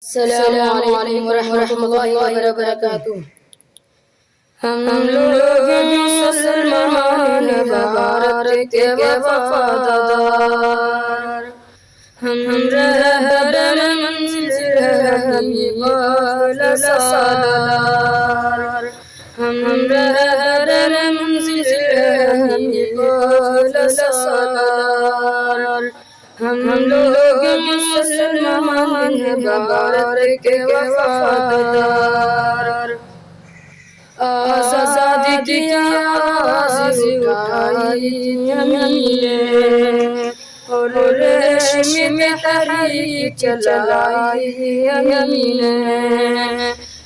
अस्सलामु अलैकुम रहमतुल्लाहि व बरकातुहू। हम लोग मुसलमान भारत के वफादार, हम रहबर मंजिल हबीब सालार, हम रहबर मंजिल हबीब सालार। हम लोग मुसलमान भारत के वफादार, आज़ादी की आवाज़ उठाई हमने और रेशम तहरीक चलाई हमने।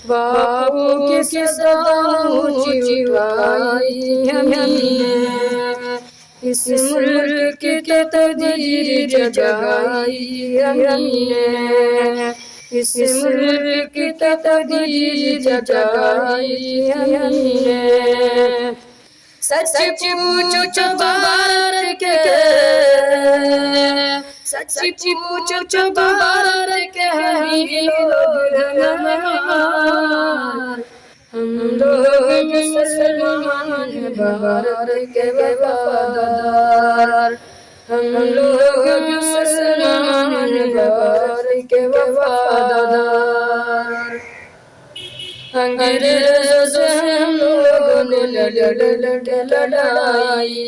बापू की सदा ऊंची उठाई हमने, इस मुल्क की तकदीर जगाई हमने, इस मुल्क की तकदीर जगाई हमने। सच पूछो भारत के, सच पूछो भारत के हम लोग मुसलमान भारत के वफादार, हम लोग मुसलमान भारत के वफादार। अंग्रेजों से हम लोगों ने लड़ाई,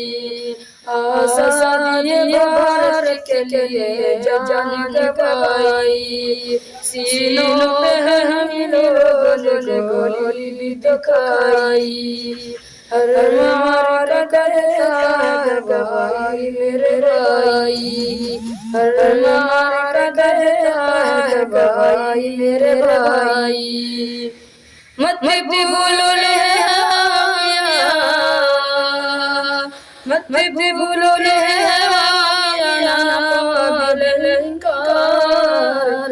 आज़ादी भारत के लिए जान गवाई। सीनों पे हम लोगों ने गोली भी दिखाई, हर मार करता है गवाही मेरे भाई, हर मार करता है गवाही मेरे भाई। मत भूलो ले आया, मत भूलो ले आया इनकार।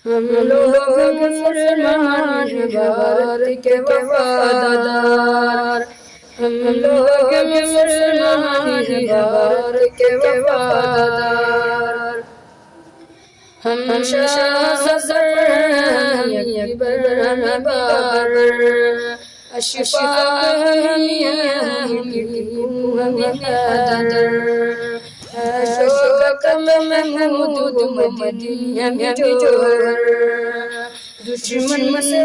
हम लोग मुसलमान भारत के वफादार, हम लोग मुसलमान भारत के वफादार। हम शाहज़र बाबर अशफाक अशोक महमूद मदीना में जोहर। दुश्मन से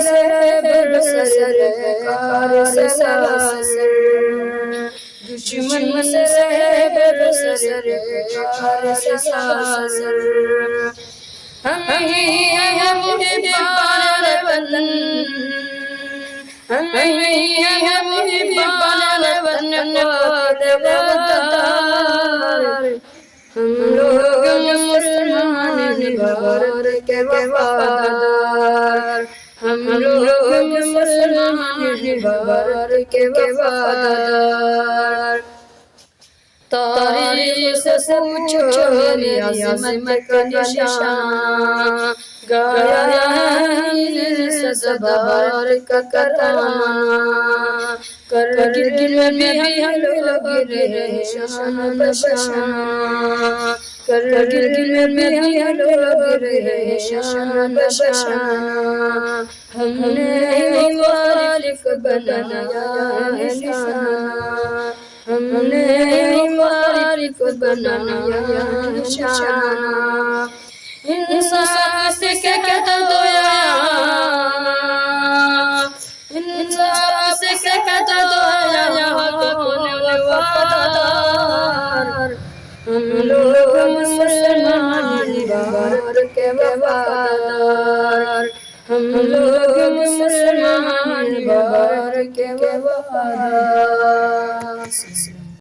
बरसर कार सलासर, दुश्मन से बरसर कार सलासर। हम ही हम हिब्बान वतन, हम ही हम हिब्बान वतन वफादार। हम लोग मुसलमान भारत के वफादार, हम लोग मुसलमान भारत के वफादार। तारीख से पूछो मेरी अज़मत का निशान, गाया है सदाबार का तराना। करगिल में भी हम लोग गिरे शान बशान, करगिल में भी हम लोग गिरे शान बशान। हमने मुखालिफ बनाया है निशाना, हमने मुखालिफ बनाया निशाना। इंसाफ से कहता दो इंसाफ से कहता दो कौन वफादार। हम लोग मुसलमान भारत के वफादार, हम लोग मुसलमान भारत के वफादार।